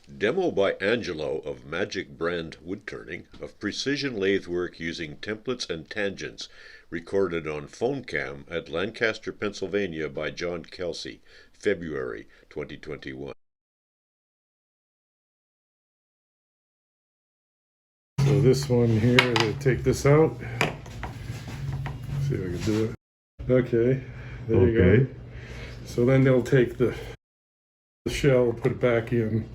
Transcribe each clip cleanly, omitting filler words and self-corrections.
Demo by Angelo of Majic brand Woodturning of precision lathe work using templates and tangents, recorded on phone cam at Lancaster, Pennsylvania by John Kelsey, February 2021. So this one here, they take this out. See if I can do it. Okay, there you go. So then they'll take the shell, put it back in,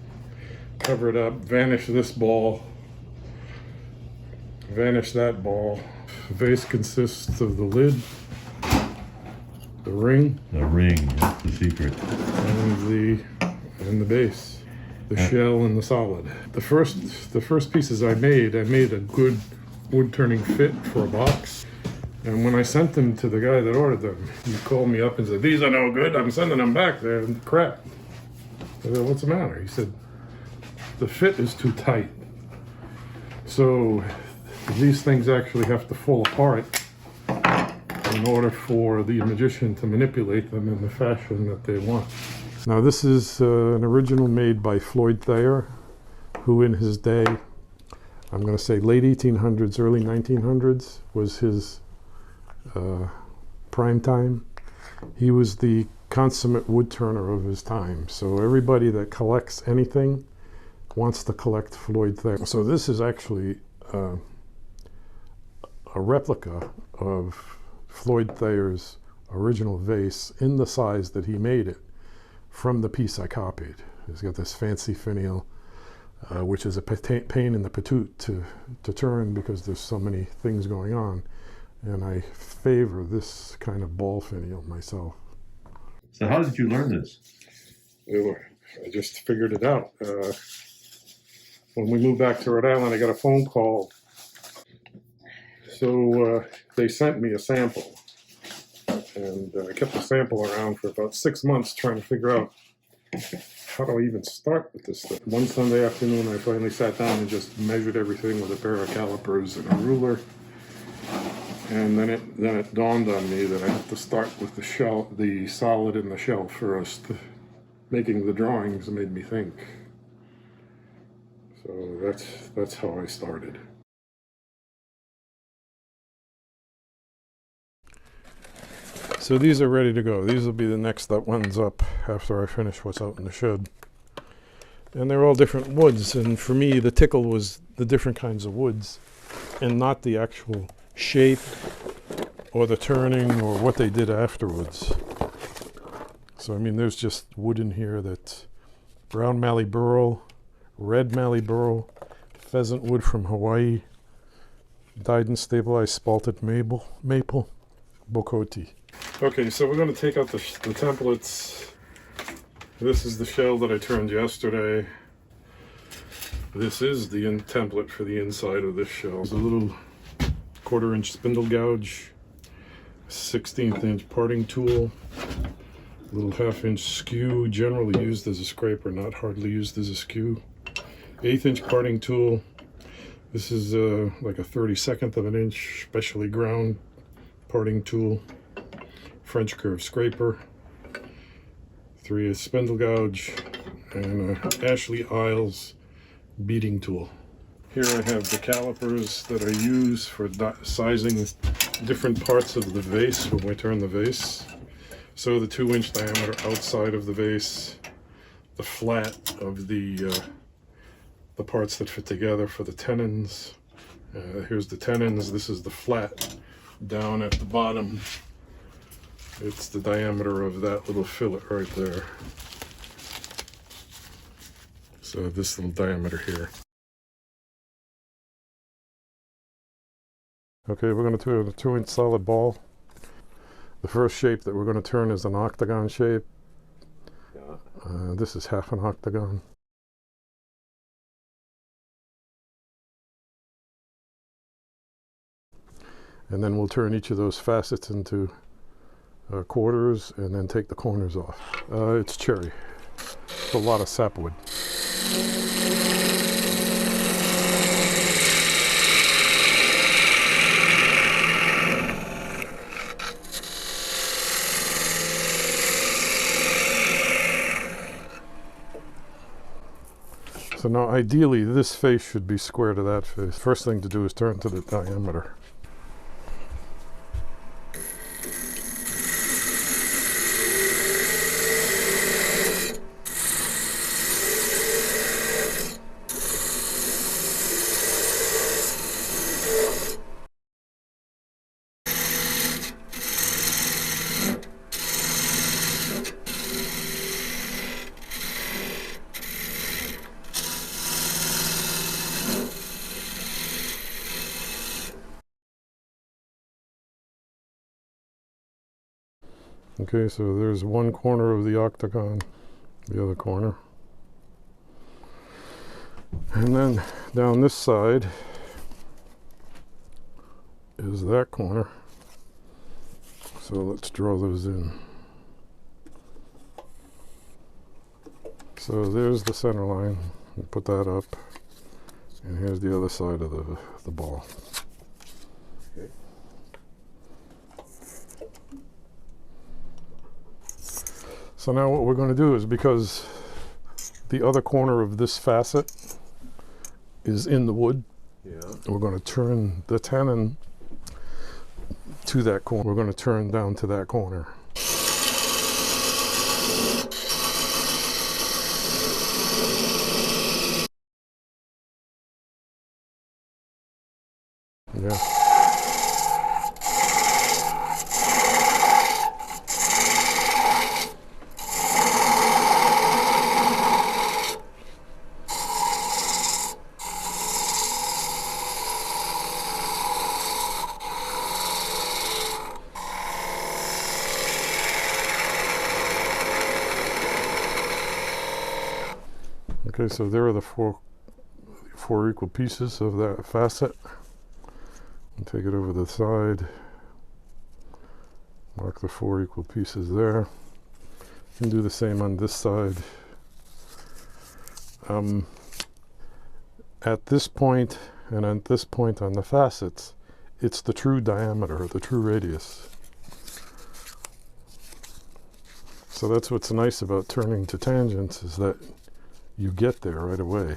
cover it up, vanish this ball, vanish that ball. The vase consists of the lid, the ring. The ring, that's the secret. And the base, the shell and the solid. The first pieces I made a good wood turning fit for a box. And when I sent them to the guy that ordered them, he called me up and said, "These are no good. I'm sending them back. They're crap." I said, "What's the matter?" He said, "The fit is too tight." So these things actually have to fall apart in order for the magician to manipulate them in the fashion that they want. Now this is an original made by Floyd Thayer, who in his day, I'm going to say late 1800s, early 1900s, was his prime time. He was the consummate wood turner of his time. So everybody that collects anything wants to collect Floyd Thayer. So this is actually a replica of Floyd Thayer's original vase in the size that he made it from the piece I copied. It's got this fancy finial, which is a pain in the patoot to turn because there's so many things going on. And I favor this kind of ball finial myself. So how did you learn this? I just figured it out. When we moved back to Rhode Island, I got a phone call. So they sent me a sample. And I kept the sample around for about 6 months trying to figure out how do I even start with this stuff. One Sunday afternoon, I finally sat down and just measured everything with a pair of calipers and a ruler. And then it dawned on me that I have to start with the shell, the solid and the shell first. Making the drawings made me think. So that's how I started. So these are ready to go. These will be the next ones up after I finish what's out in the shed. And they're all different woods. And for me, the tickle was the different kinds of woods and not the actual shape or the turning or what they did afterwards. So I mean, there's just wood in here that's brown mallee burl, red mallee burl, pheasant wood from Hawaii, dyed and stabilized spalted maple, bocote. Okay, so we're going to take out the templates. This is the shell that I turned yesterday. This is the template for the inside of this shell. There's a little 1/4 inch spindle gouge, 1/16 inch parting tool, little 1/2 inch skew, generally used as a scraper, not hardly used as a skew. 1/8 inch parting tool. This is like a 32nd of an inch, specially ground parting tool. French curve scraper, 3/8 spindle gouge, and Ashley Isles beating tool. Here I have the calipers that I use for sizing different parts of the vase when we turn the vase. So the 2-inch diameter outside of the vase, the flat of the parts that fit together for the tenons. Here's the tenons. This is the flat down at the bottom. It's the diameter of that little fillet right there. So this little diameter here. Okay, we're going to do a 2-inch solid ball. The first shape that we're going to turn is an octagon shape. This is half an octagon. And then we'll turn each of those facets into quarters and then take the corners off. It's cherry. It's a lot of sapwood. So now ideally this face should be square to that face. First thing to do is turn to the diameter. Okay, so there's one corner of the octagon, the other corner. And then down this side is that corner. So let's draw those in. So there's the center line. We put that up. And here's the other side of the ball. Okay. So now what we're going to do is, because the other corner of this facet is in the wood, we're going to turn the tenon to that corner. We're going to turn down to that corner. Yeah. Okay, so there are the four equal pieces of that facet. And take it over the side. Mark the 4 equal pieces there. And do the same on this side. At this point and at this point on the facets, it's the true diameter, the true radius. So that's what's nice about turning to tangents, is that you get there right away.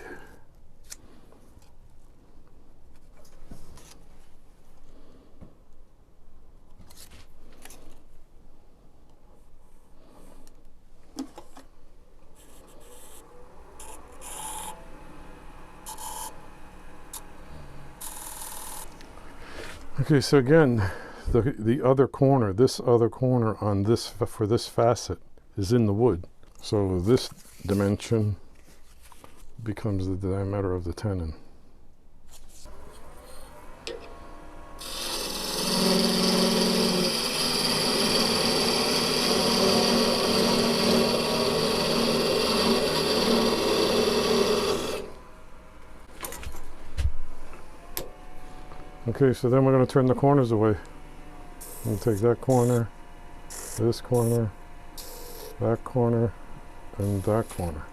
Okay, so again, the other corner, this other corner on this, for this facet, is in the wood. So this dimension becomes the diameter of the tenon. Okay, so then we're going to turn the corners away. We'll take that corner, this corner, that corner, and that corner.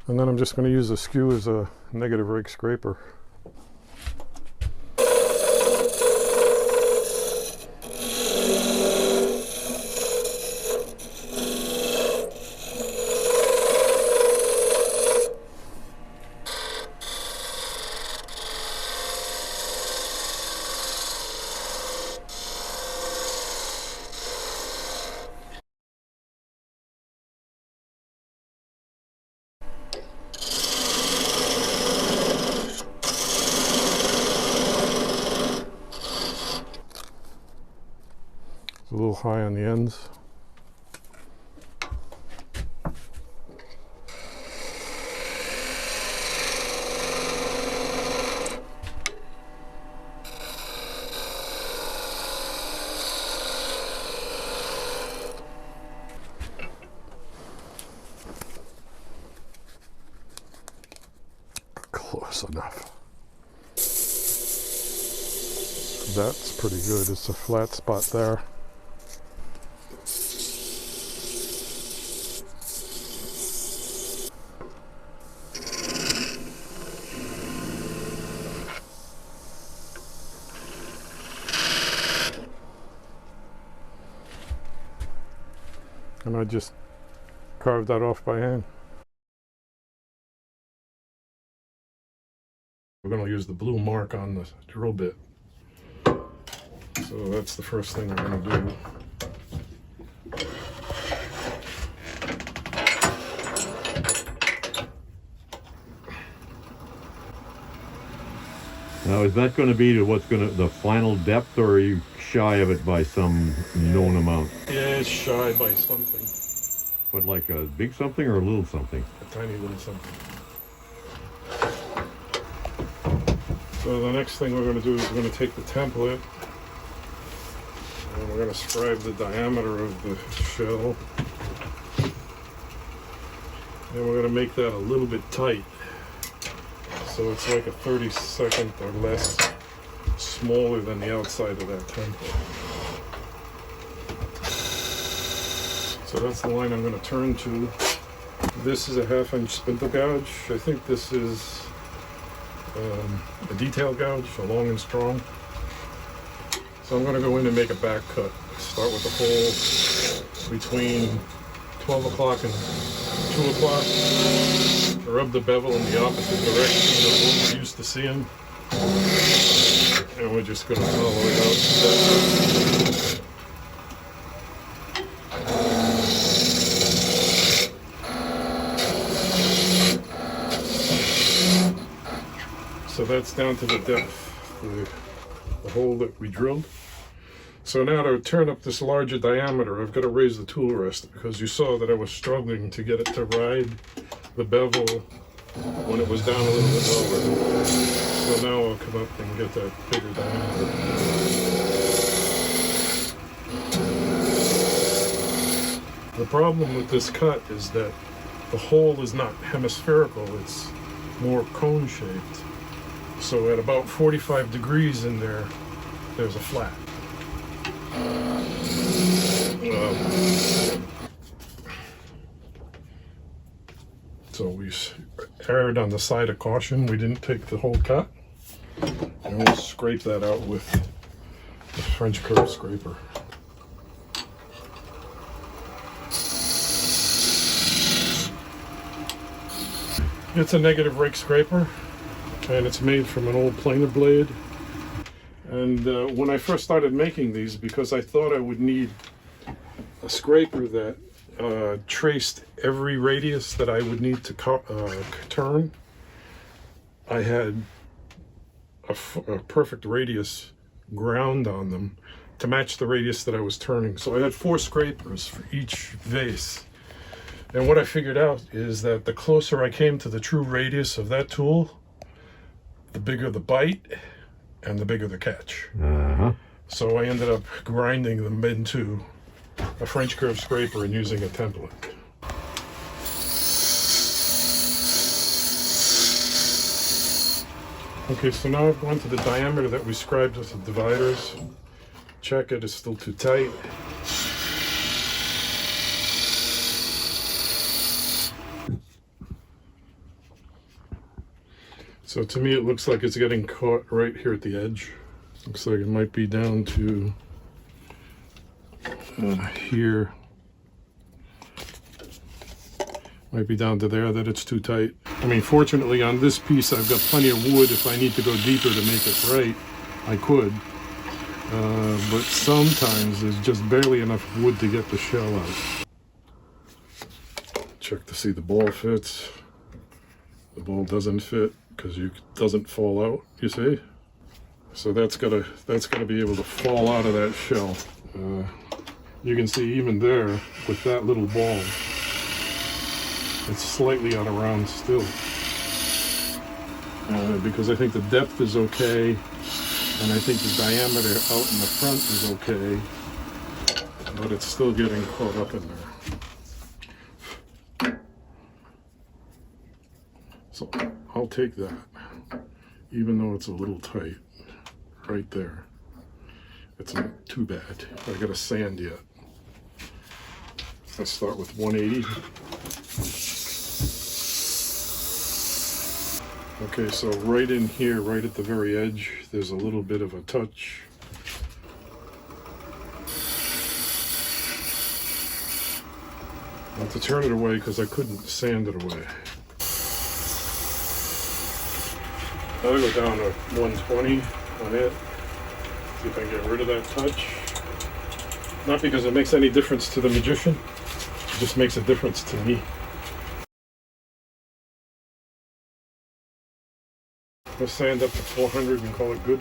And then I'm just going to use the skew as a negative rake scraper. It's a little high on the ends. Close enough. That's pretty good. It's a flat spot there. And I just carved that off by hand. We're going to use the blue mark on the drill bit. So that's the first thing we're going to do. Now, is that going to be the final depth, or are you shy of it by some known amount? Yeah, it's shy by something. But like a big something or a little something? A tiny little something. So the next thing we're going to do is we're going to take the template and we're going to scribe the diameter of the shell. And we're going to make that a little bit tight. So it's like a 32nd or less smaller than the outside of that template. So that's the line I'm going to turn to. This is a 1/2 inch spindle gouge. I think this is a detail gouge, a long and strong. So I'm going to go in and make a back cut. Start with the hole between 12 o'clock and 2 o'clock. Rub the bevel in the opposite direction of what we're used to seeing. And we're just going to follow it out to that. So that's down to the depth, the hole that we drilled. So now to turn up this larger diameter, I've got to raise the tool rest because you saw that I was struggling to get it to ride the bevel when it was down a little bit lower. So now I'll come up and get that bigger diameter. The problem with this cut is that the hole is not hemispherical, it's more cone shaped. So at about 45 degrees in there, there's a flat. So we erred on the side of caution. We didn't take the whole cut. And we'll scrape that out with the French curve scraper. It's a negative rake scraper, and it's made from an old planer blade. And when I first started making these, because I thought I would need a scraper that traced every radius that I would need to turn, I had a perfect radius ground on them to match the radius that I was turning. So I had 4 scrapers for each vase. And what I figured out is that the closer I came to the true radius of that tool, the bigger the bite and the bigger the catch. So I ended up grinding them into a French curve scraper and using a template. Okay, so now I've gone to the diameter that we scribed with the dividers. Check it, it's still too tight. So to me it looks like it's getting caught right here at the edge. Looks like it might be down to here. Might be down to there, that it's too tight. I mean, fortunately on this piece I've got plenty of wood. If I need to go deeper to make it right, I could. But sometimes there's just barely enough wood to get the shell out. Check to see the ball fits. The ball doesn't fit because it doesn't fall out, you see? So that's gotta be able to fall out of that shell. You can see even there with that little ball, it's slightly on a round still. Because I think the depth is okay, and I think the diameter out in the front is okay, but it's still getting caught up in there. So I'll take that, even though it's a little tight right there. It's not too bad. I gotta sand yet. Let's start with 180. Okay, so right in here, right at the very edge, there's a little bit of a touch. and to turn it away because I couldn't sand it away. I'll go down to 120 on it. See if I can get rid of that touch. Not because it makes any difference to the magician, it just makes a difference to me. Let's sand up to 400 and call it good.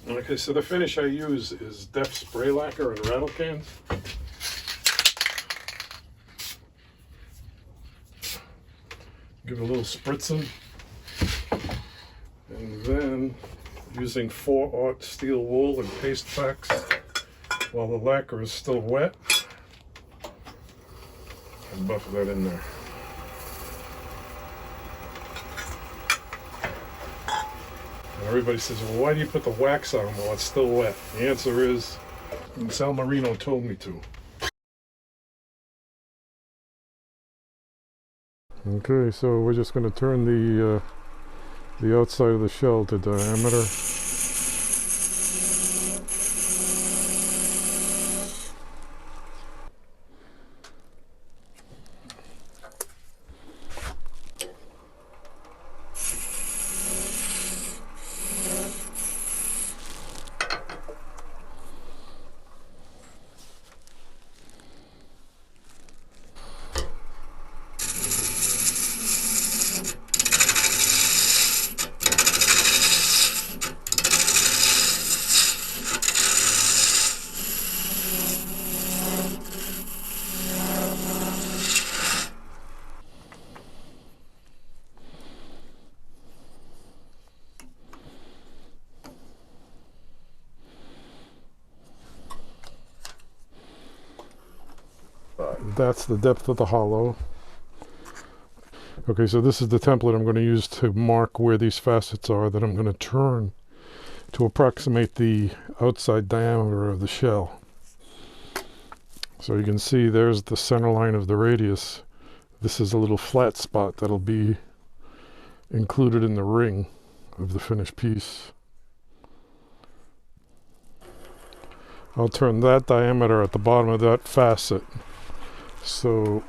Okay, so the finish I use is Def spray lacquer and rattle cans. Give it a little spritzing. And then using 4/0 steel wool and paste packs while the lacquer is still wet. And buff that in there. And everybody says, well, why do you put the wax on while it's still wet? The answer is, Sal Marino told me to. Okay, so we're just going to turn the outside of the shell to diameter. That's the depth of the hollow. Okay, so this is the template I'm going to use to mark where these facets are that I'm going to turn to approximate the outside diameter of the shell. So you can see there's the center line of the radius. This is a little flat spot that'll be included in the ring of the finished piece. I'll turn that diameter at the bottom of that facet. So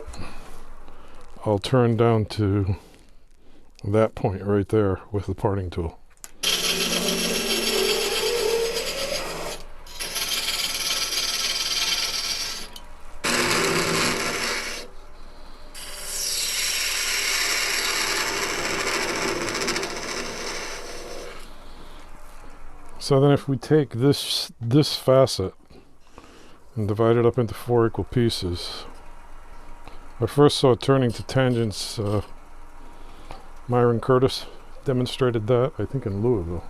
I'll turn down to that point right there with the parting tool. So then if we take this facet and divide it up into 4 equal pieces, I first saw turning to tangents. Myron Curtis demonstrated that, I think in Louisville.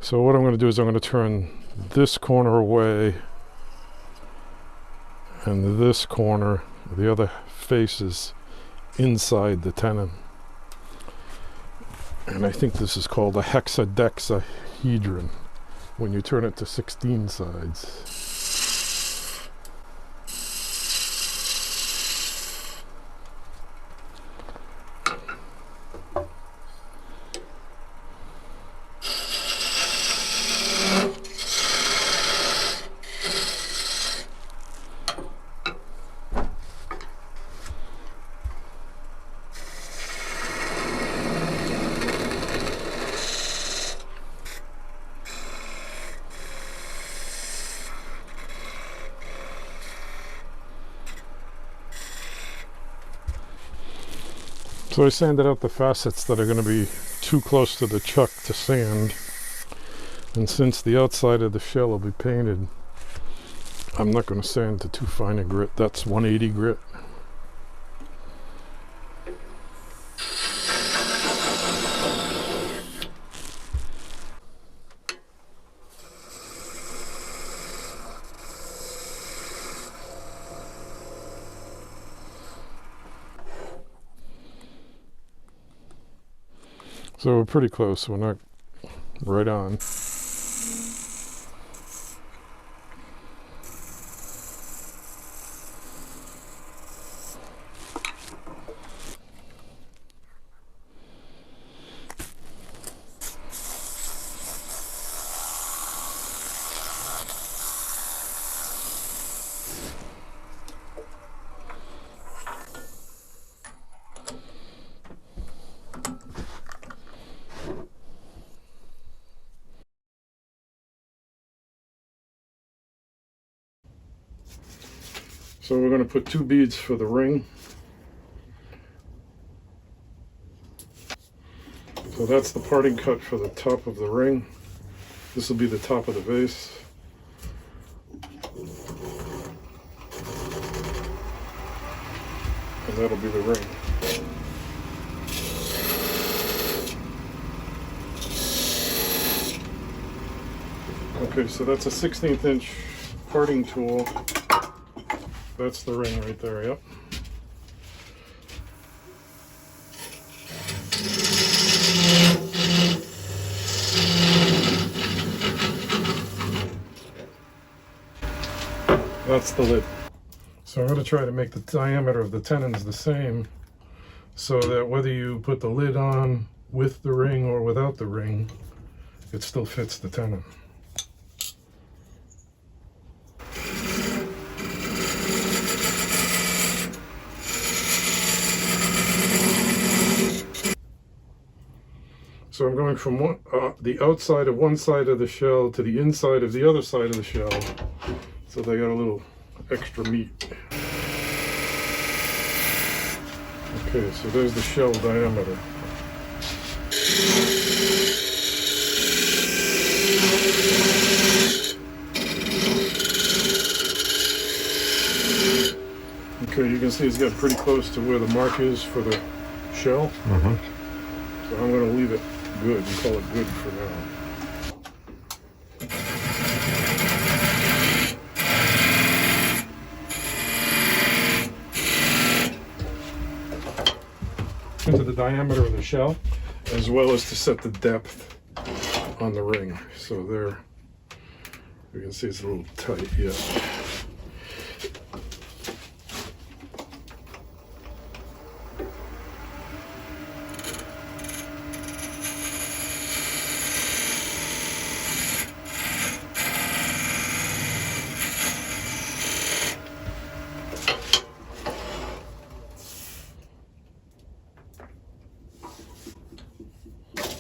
So what I'm going to do is I'm going to turn this corner away and this corner, the other face is inside the tenon. And I think this is called a hexadexahedron when you turn it to 16 sides. So I sanded out the facets that are going to be too close to the chuck to sand. And since the outside of the shell will be painted, I'm not going to sand to too fine a grit. That's 180 grit. So we're pretty close, we're not right on. So we're going to put 2 beads for the ring. So that's the parting cut for the top of the ring. This will be the top of the vase. And that'll be the ring. Okay, so that's a 16th inch parting tool. That's the ring right there, yep. That's the lid. So I'm going to try to make the diameter of the tenons the same, so that whether you put the lid on with the ring or without the ring, it still fits the tenon. So I'm going from the outside of one side of the shell to the inside of the other side of the shell, so they got a little extra meat. Okay, so there's the shell diameter. Okay, you can see it's getting pretty close to where the mark is for the shell. So I'm going to leave it good and call it good for now. Into the diameter of the shell, as well as to set the depth on the ring. So there, you can see it's a little tight, yeah.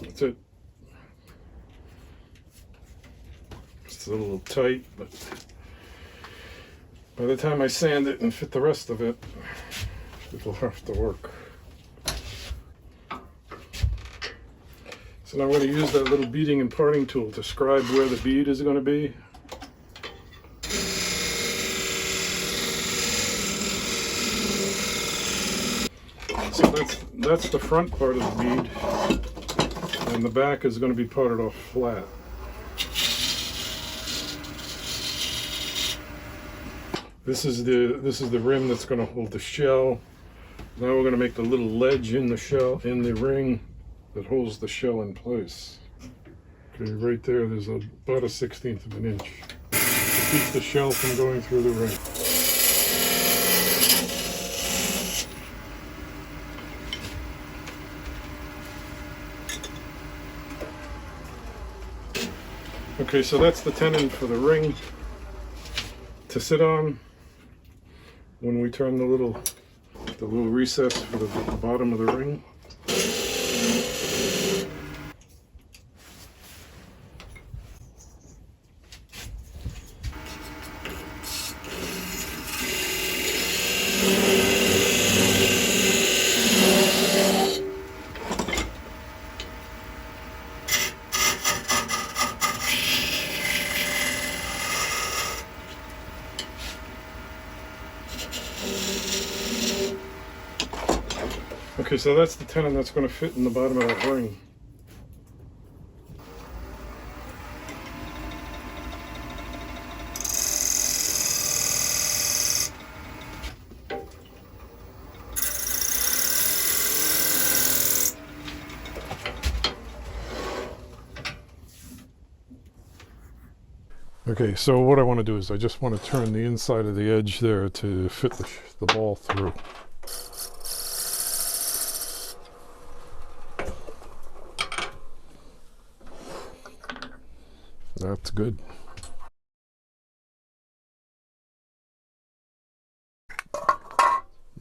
That's it. It's a little tight, but by the time I sand it and fit the rest of it, it'll have to work. So now I'm going to use that little beading and parting tool to scribe where the bead is going to be. So that's the front part of the bead. And the back is going to be parted off flat. This is the rim that's going to hold the shell. Now we're going to make the little ledge in the shell, in the ring, that holds the shell in place. Okay, right there, there's about a 1/16 of an inch to keep the shell from going through the ring. Okay, so that's the tenon for the ring to sit on when we turn the little recess for the bottom of the ring. Okay, so that's the tenon that's going to fit in the bottom of that ring. Okay, so what I want to do is I just want to turn the inside of the edge there to fit the ball through. That's good.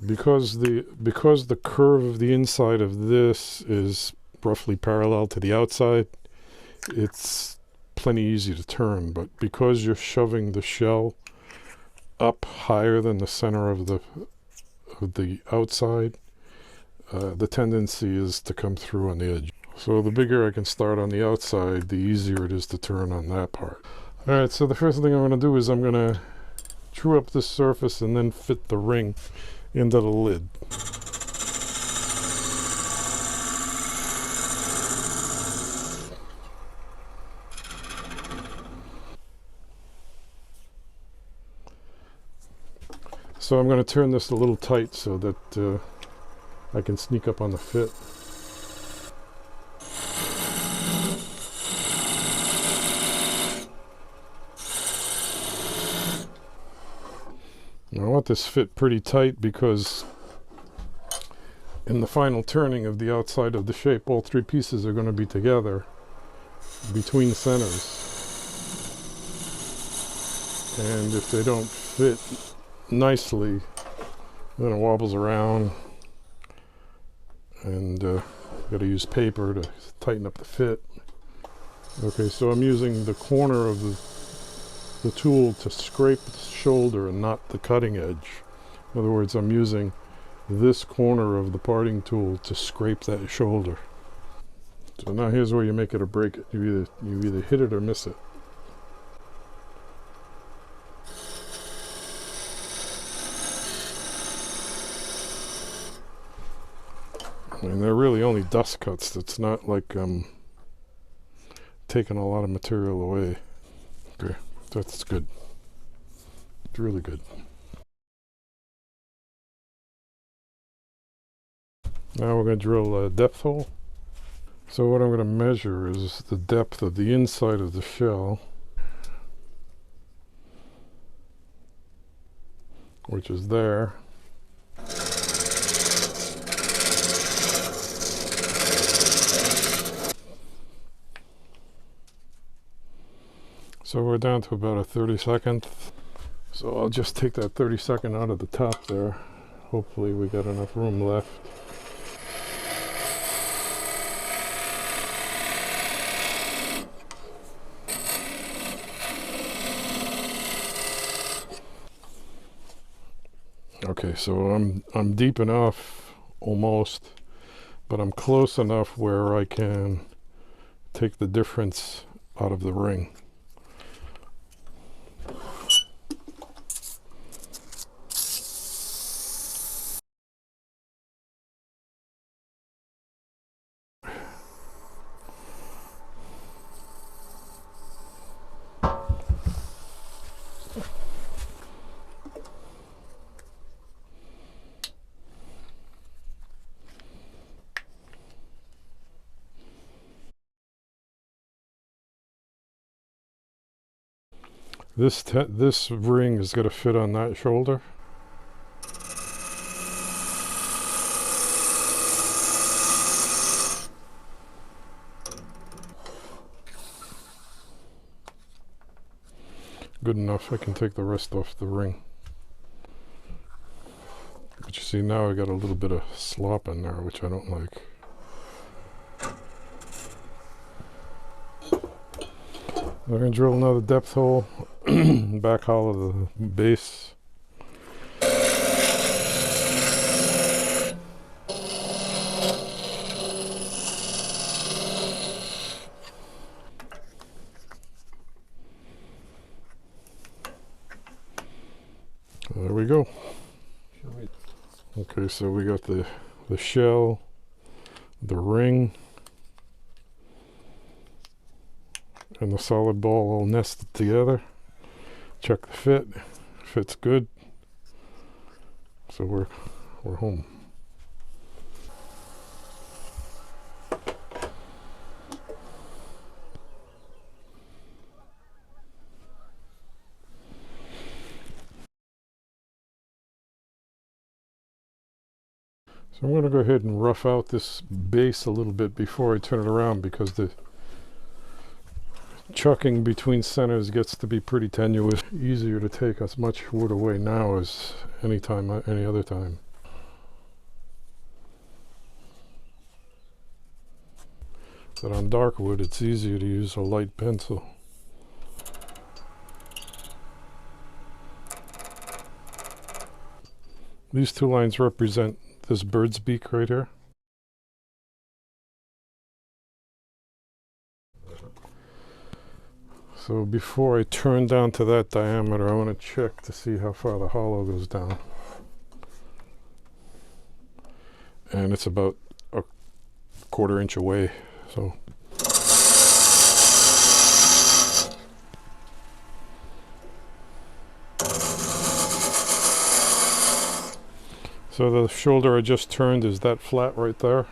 Because the curve of the inside of this is roughly parallel to the outside, it's plenty easy to turn, but because you're shoving the shell up higher than the center of the outside, the tendency is to come through on the edge. So the bigger I can start on the outside, the easier it is to turn on that part. Alright, so the first thing I'm going to do is I'm going to true up this surface and then fit the ring into the lid. So I'm going to turn this a little tight so that I can sneak up on the fit. I want this fit pretty tight because in the final turning of the outside of the shape, all three pieces are going to be together between centers. And if they don't fit nicely, then it wobbles around, and got to use paper to tighten up the fit. Okay, so I'm using the corner of the tool to scrape the shoulder and not the cutting edge. In other words, I'm using this corner of the parting tool to scrape that shoulder. So now here's where you make it or break it. You either hit it or miss it. And they're really only dust cuts. It's not like taking a lot of material away. Okay, that's good. It's really good. Now we're going to drill a depth hole. So what I'm going to measure is the depth of the inside of the shell, which is there. So we're down to about a 32nd. So I'll just take that 32nd out of the top there. Hopefully we got enough room left. Okay, so I'm deep enough, almost, but I'm close enough where I can take the difference out of the ring. This ring is going to fit on that shoulder. Good enough. I can take the rest off the ring. But you see, now I got a little bit of slop in there, which I don't like. We're going to drill another depth hole, back hollow of the base. There we go. Okay, so we got the shell, the ring, and the solid ball all nested together. Check the fit. Fit's good. So we're home. So I'm going to go ahead and rough out this base a little bit before I turn it around, because the chucking between centers gets to be pretty tenuous. Easier to take as much wood away now as any other time. But on dark wood, it's easier to use a light pencil. These two lines represent this bird's beak right here. So before I turn down to that diameter, I want to check to see how far the hollow goes down. And it's about a 1/4 inch away. So the shoulder I just turned is that flat right there.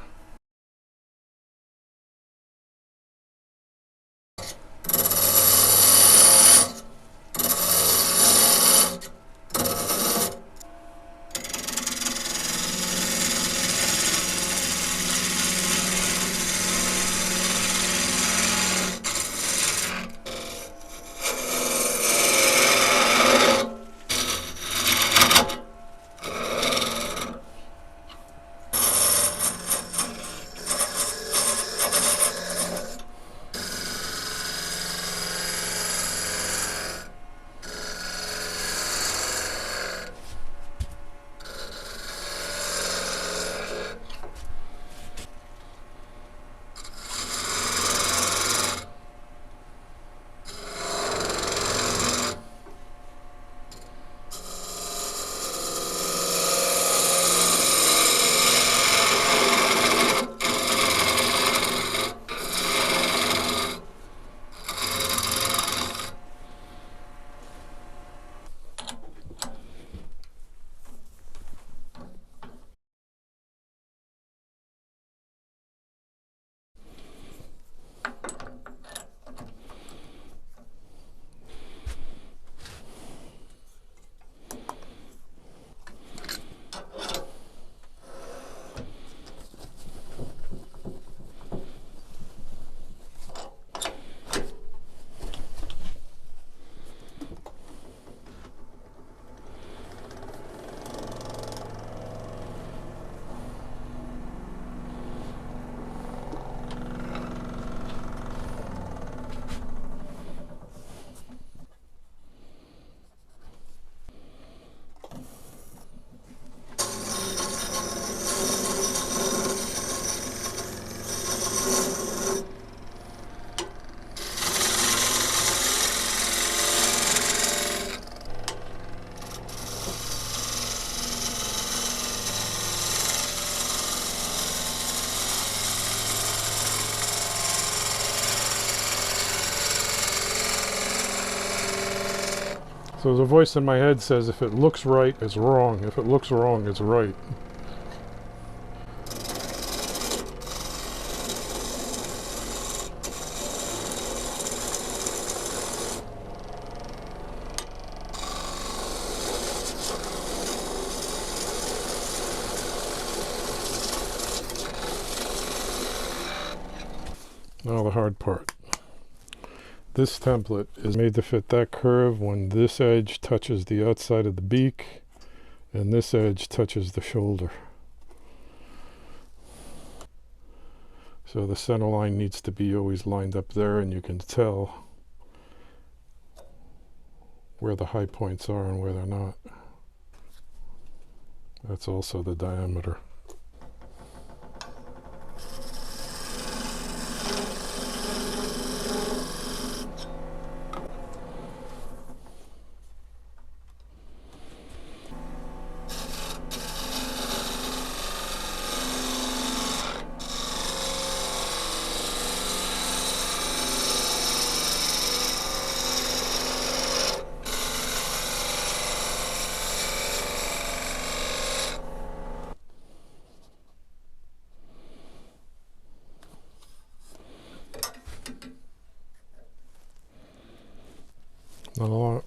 So the voice in my head says if it looks right, it's wrong. If it looks wrong, it's right. Now the hard part. This template is made to fit that curve when this edge touches the outside of the beak and this edge touches the shoulder. So the center line needs to be always lined up there, and you can tell where the high points are and where they're not. That's also the diameter. Not a lot.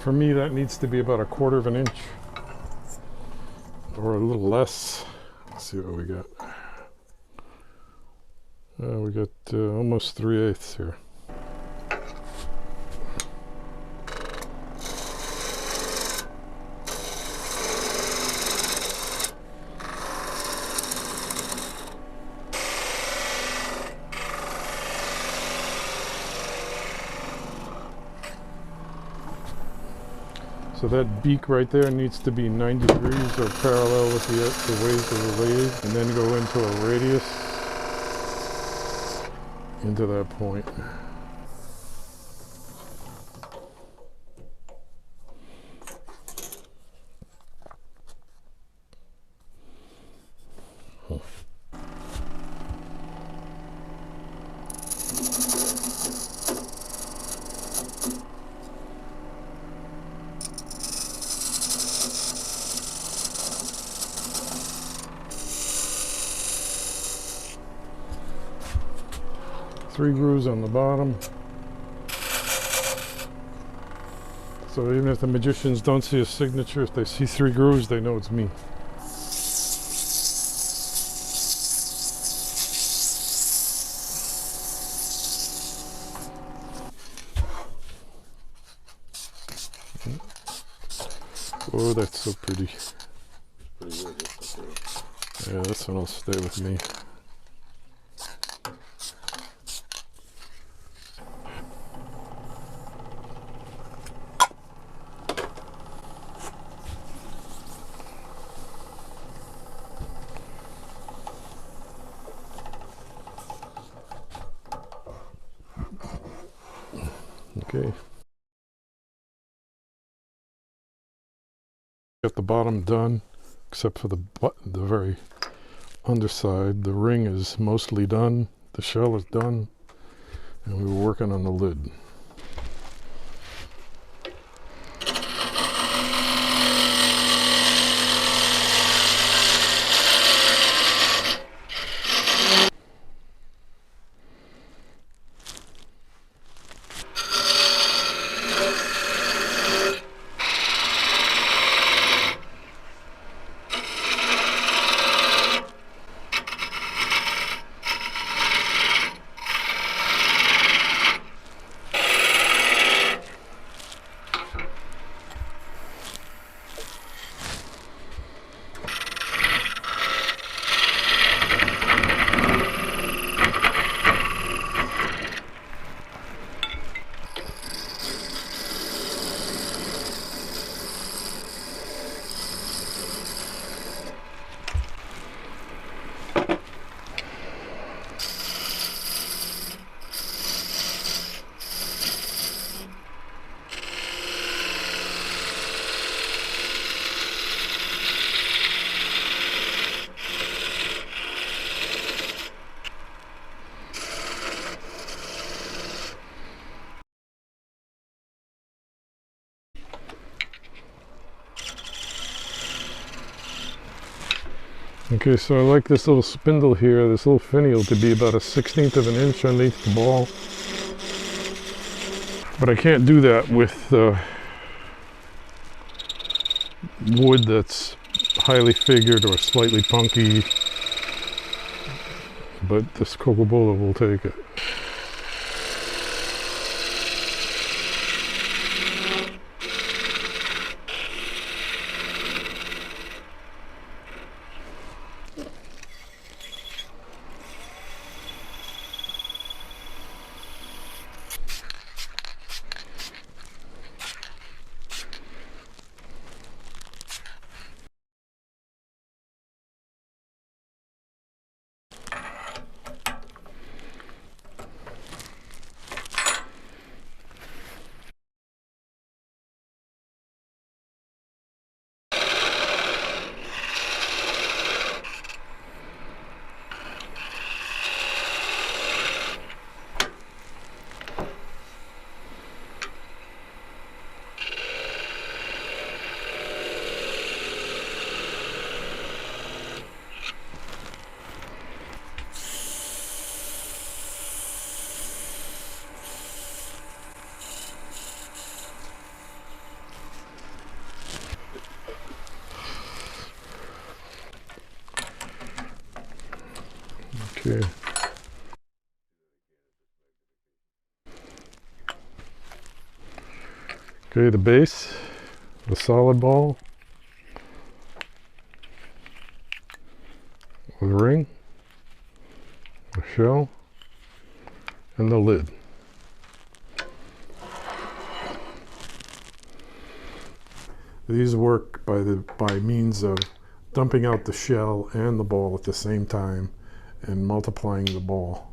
For me, that needs to be about 1/4 of an inch or a little less. Let's see what we got. We got almost 3/8 here. So that beak right there needs to be 90 degrees or parallel with the ways of the lathe, and then go into a radius into that point. Three grooves on the bottom. So even if the magicians don't see a signature, if they see three grooves, they know it's me. Oh, that's so pretty. Pretty good. Yeah, this one will stay with me. Okay. Got the bottom done, except for the very underside. The ring is mostly done. The shell is done, and we were working on the lid. Okay, so I like this little spindle here, this little finial, to be about 1/16 of an inch underneath the ball. But I can't do that with wood that's highly figured or slightly punky. But this Coca-Cola will take it. Okay. Okay, the base, the solid ball, the ring, the shell, and the lid. These work by means of dumping out the shell and the ball at the same time and multiplying the ball.